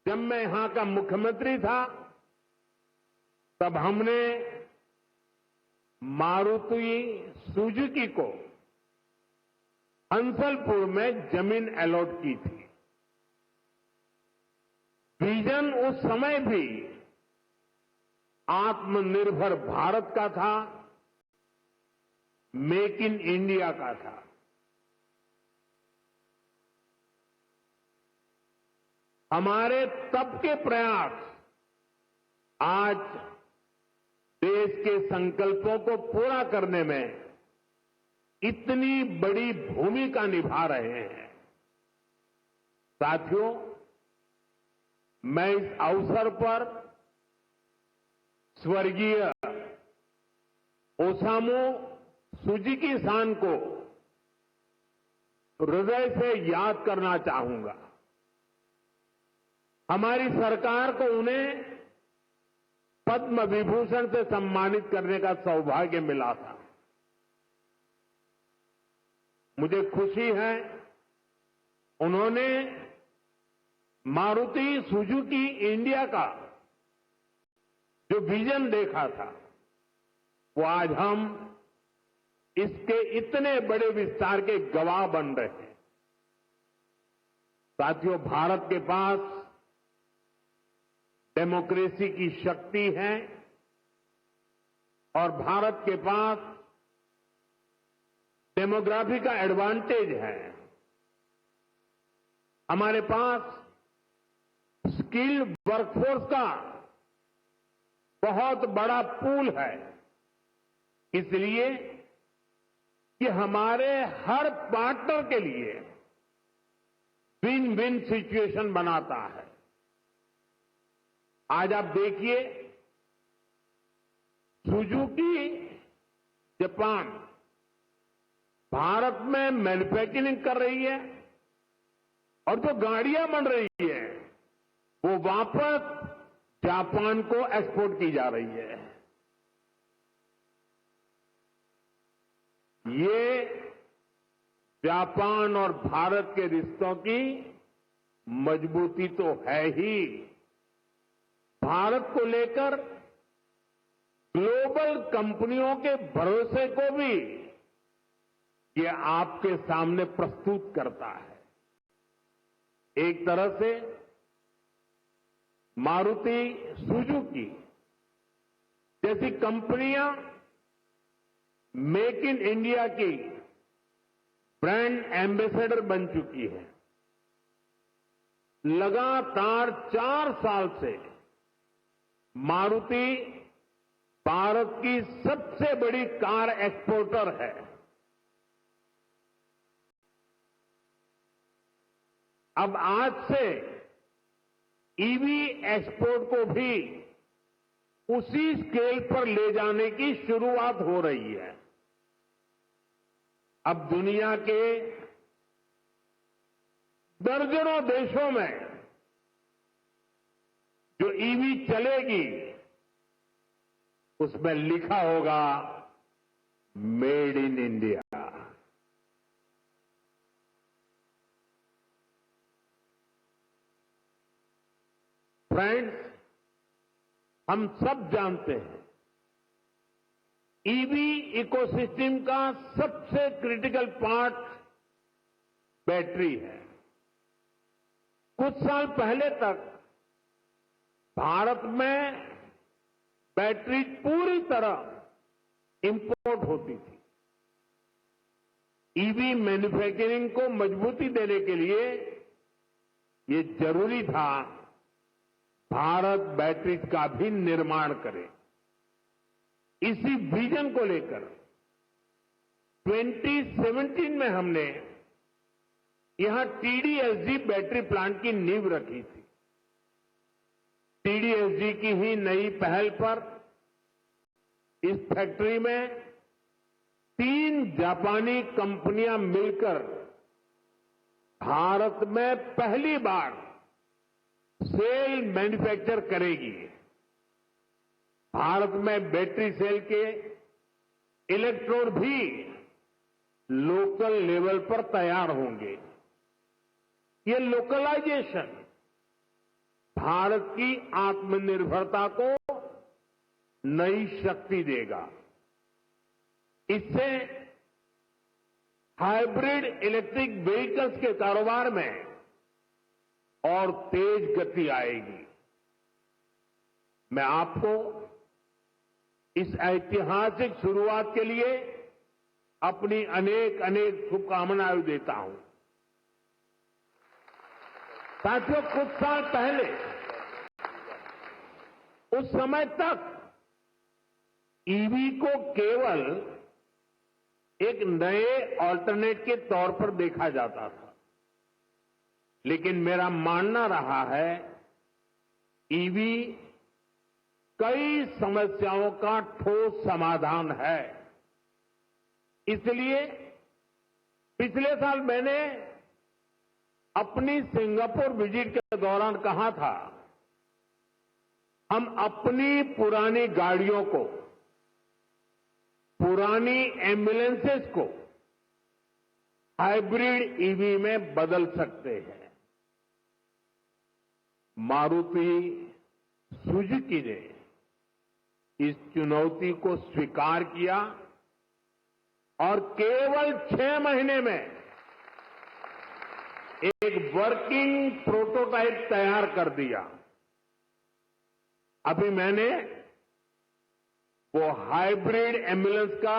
जब मैं यहां का मुख्यमंत्री था तब हमने मारुति सुजुकी को हंसलपुर में जमीन अलॉट की थी। विजन उस समय भी आत्मनिर्भर भारत का था, मेक इन इंडिया का था। हमारे तब के प्रयास आज देश के संकल्पों को पूरा करने में इतनी बड़ी भूमिका निभा रहे हैं। साथियों, मैं इस अवसर पर स्वर्गीय ओसामू सुजुकी-सान को हृदय से याद करना चाहूंगा। हमारी सरकार को उन्हें पद्म विभूषण से सम्मानित करने का सौभाग्य मिला था। मुझे खुशी है उन्होंने मारुति सुजुकी इंडिया का जो विजन देखा था वो आज हम इसके इतने बड़े विस्तार के गवाह बन रहे हैं। साथियों, भारत के पास डेमोक्रेसी की शक्ति है और भारत के पास डेमोग्राफी का एडवांटेज है। हमारे पास स्किल्ड वर्कफोर्स का बहुत बड़ा पूल है। इसलिए कि हमारे हर पार्टनर के लिए विन विन सिचुएशन बनाता है। आज आप देखिए, सुजुकी जापान भारत में मैन्युफैक्चरिंग कर रही है और जो गाड़ियां बन रही है वो वापस जापान को एक्सपोर्ट की जा रही है। ये जापान और भारत के रिश्तों की मजबूती तो है ही, भारत को लेकर ग्लोबल कंपनियों के भरोसे को भी ये आपके सामने प्रस्तुत करता है। एक तरह से मारुति सुजुकी जैसी कंपनियां मेक इन इंडिया की ब्रांड एम्बेसडर बन चुकी है। लगातार 4 साल से मारुति भारत की सबसे बड़ी कार एक्सपोर्टर है। अब आज से ईवी एक्सपोर्ट को भी उसी स्केल पर ले जाने की शुरुआत हो रही है। अब दुनिया के दर्जनों देशों में जो ईवी चलेगी उसमें लिखा होगा मेड इन इंडिया। फ्रेंड्स, हम सब जानते हैं ईवी इकोसिस्टम का सबसे क्रिटिकल पार्ट बैटरी है। कुछ साल पहले तक भारत में बैटरी पूरी तरह इंपोर्ट होती थी। ईवी मैन्युफैक्चरिंग को मजबूती देने के लिए ये जरूरी था भारत बैटरीज का भी निर्माण करे। इसी विजन को लेकर 2017 में हमने यहां टीडीएसजी बैटरी प्लांट की नींव रखी थी। टीडीएसजी की ही नई पहल पर इस फैक्ट्री में 3 जापानी कंपनियां मिलकर भारत में पहली बार सेल मैन्युफैक्चर करेगी। भारत में बैटरी सेल के इलेक्ट्रोड भी लोकल लेवल पर तैयार होंगे। ये लोकलाइजेशन भारत की आत्मनिर्भरता को नई शक्ति देगा। इससे हाइब्रिड इलेक्ट्रिक व्हीकल्स के कारोबार में और तेज गति आएगी। मैं आपको इस ऐतिहासिक शुरुआत के लिए अपनी अनेक अनेक शुभकामनाएं देता हूं। साथियों, कुछ साल पहले उस समय तक ईवी को केवल एक नए ऑल्टरनेट के तौर पर देखा जाता था, लेकिन मेरा मानना रहा है ईवी कई समस्याओं का ठोस समाधान है। इसलिए पिछले साल मैंने अपनी सिंगापुर विजिट के दौरान कहा था, हम अपनी पुरानी गाड़ियों को, पुरानी एम्बुलेंसेस को हाइब्रिड ईवी में बदल सकते हैं। मारुति सुजुकी ने इस चुनौती को स्वीकार किया और केवल 6 महीने में एक वर्किंग प्रोटोटाइप तैयार कर दिया। अभी मैंने वो हाइब्रिड एम्बुलेंस का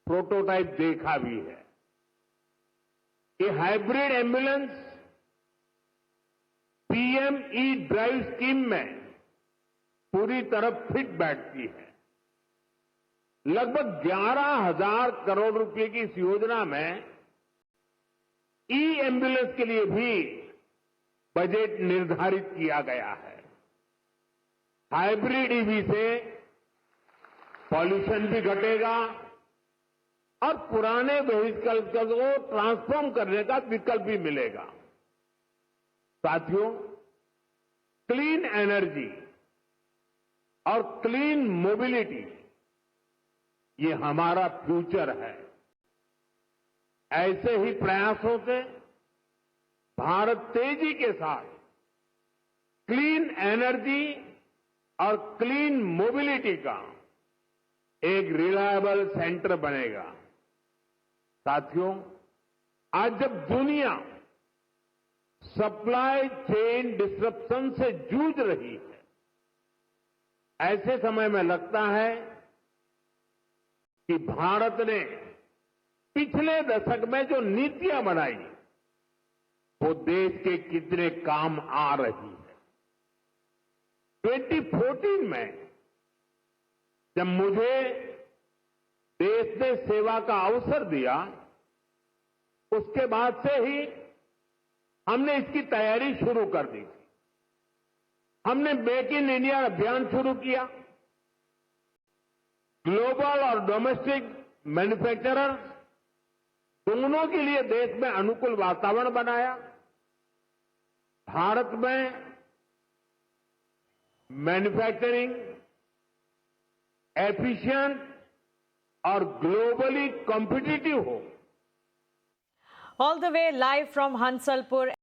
प्रोटोटाइप देखा भी है। ये hybrid ambulance PM E drive scheme में पूरी तरह फिट बैठती है। लगभग 11,000 करोड़ रुपए की इस योजना में ई एम्बुलेंस के लिए भी बजट निर्धारित किया गया है। हाइब्रिड ईवी से पॉल्यूशन भी घटेगा और पुराने व्हीकल्स को ट्रांसफॉर्म करने का विकल्प भी मिलेगा। साथियों, क्लीन एनर्जी और क्लीन मोबिलिटी ये हमारा फ्यूचर है। ऐसे ही प्रयासों से भारत तेजी के साथ क्लीन एनर्जी और क्लीन मोबिलिटी का एक रिलायबल सेंटर बनेगा। साथियों, आज जब दुनिया सप्लाई चेन डिसरप्शन से जूझ रही है, ऐसे समय में लगता है कि भारत ने पिछले दशक में जो नीतियां बनाई वो देश के कितने काम आ रही है। 2014 में जब मुझे देश ने सेवा का अवसर दिया, उसके बाद से ही हमने इसकी तैयारी शुरू कर दी। हमने मेक इन इंडिया अभियान शुरू किया। ग्लोबल और डोमेस्टिक मैन्युफैक्चरर्स दोनों के लिए देश में अनुकूल वातावरण बनाया। भारत में मैन्युफैक्चरिंग एफिशिएंट और ग्लोबली कॉम्पिटिटिव हो। All the way live from Hansalpur.